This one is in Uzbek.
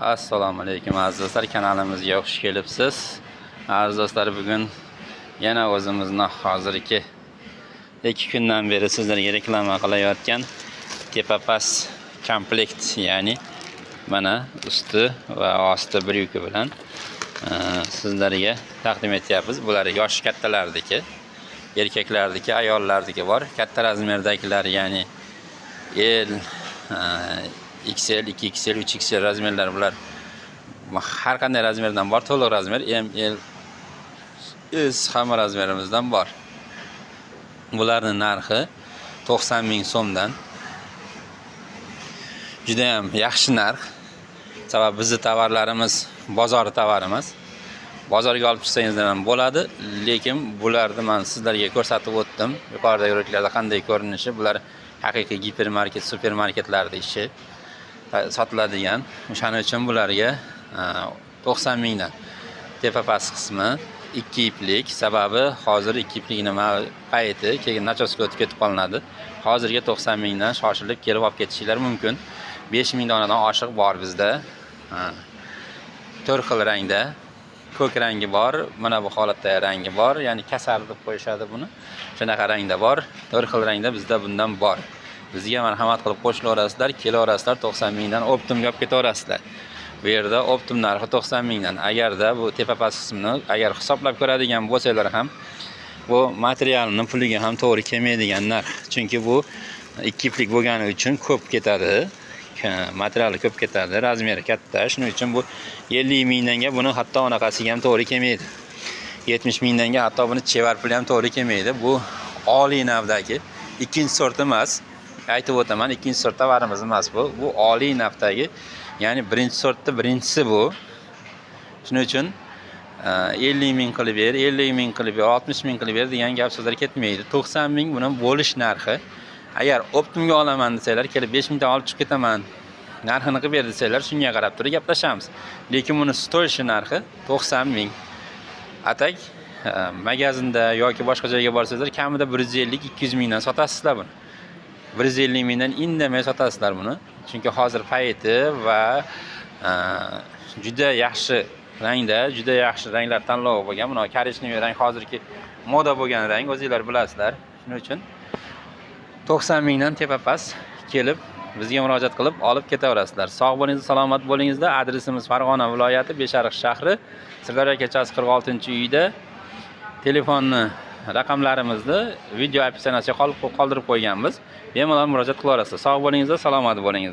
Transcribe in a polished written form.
Assalomu alaykum aziz do'stlar, kanalimizga xush kelibsiz. Aziz do'stlar, bugun yana o'zimizni hozirgi 2 kundan beri sizlarga reklama qilayotgan tepapast komplekt, ya'ni mana usti va osti bryuka bilan sizlarga taqdim etyapmiz. Bular yosh kattalardagi, erkaklardagi, ayollardagi bor. Katta razmerdagilar, ya'ni L, XL, 2XL, 3XL razmerlar bular. Har qanday razmerdan bor, to'liq razmer, M, L, S hamma razmerimizdan bor. Bularning narxi 90 ming so'mdan. Juda ham yaxshi narx. Sababi bizning tovarlarimiz bozor tovari emas. Bozorga olib chiqsangizlar ham bo'ladi, lekin bularni men sizlarga ko'rsatib o'tdim. Yuqoridagi roliklarda qanday ko'rinishi, bular haqiqiy gipermarket, supermarketlarda ishi sotiladigan. O'shaning uchun bularga 90 mingdan. Tepapast qismi 2 iplik, sababi hozir 2 iplik nima payti, keyin nachosga o'tib ketib qolinadi. Hozirga 90 mingdan shoshilib kelib olib ketishinglar mumkin. 5 ming donadan oshiq bor bizda. 4 xil rangda, ko'k rangi bor, mana bu holatda rangi bor, ya'ni kasal deb qo'yishadi buni. Shunaqa rangda bor, 4 xil rangda bizda bundan bor. Bizga marhamat qilib qo'shilaverasizlar, kelaverasizlar, 90 mingdan optimga olib ketaverasizlar. Bu yerda optim narxi 90 mingdan. Agarda bu tepapast qismini agar hisoblab ko'radigan bo'lsanglar ham, bu materialning puliga ham to'g'ri kelmaydigan narx. Chunki bu 2 iplik bo'lgani uchun ko'p ketadi. Materiali ko'p ketadi, razmeri katta. Shuning uchun bu 50 mingdanga buni hatto unaqasiga ham to'g'ri kelmaydi. 70 mingdanga hatto buni chevar puli ham to'g'ri kelmaydi. Bu oliy navdagi ikkinchi sort emas. Aytib o'taman, ikkinchi sort tovarimiz emas bu. Bu oliy navdagi, ya'ni birinchi sortda birinchisi bu. Shuning uchun 50 ming qilib ber, 50 ming qilib ber, 60 ming qilib ber degan gap so'zlar ketmaydi. 90 ming buni bo'lish narxi. Agar optimga olaman desanglar, kelib 5 mingdan olib chiqib ketaman, narxini qilib ber desanglar, shunga qarab turib gaplashamiz. Lekin buni stoyishi narxi 90 ming. Atak magazinda yoki boshqa joyga borsangizlar, kamida 150-200 mingdan sotasizlar buni. 150 mingdan indamay sotasizlar buni. Chunki hozir payti va juda yaxshi rangda, juda yaxshi ranglar tanlovi bo'lgan. Buni korичневый rang hozirgi moda bo'lgan rang, o'zingizlar bilasizlar. Shuning uchun 90 mingdan tepapast kelib bizga murojaat qilib olib ketaverasizlar. Sog' bo'lingiz, salomat bo'lingizda. Adresimiz Farg'ona viloyati, Beshariq shahri, Sirdaryo ko'chasi 46-uyda. Telefonni raqamlarimizni video opsiyatsiyaga qoldirib qo'yganmiz. Bemalol murojaat qilaverasiz. Sog' bo'lingizda, salomat bo'lingizda.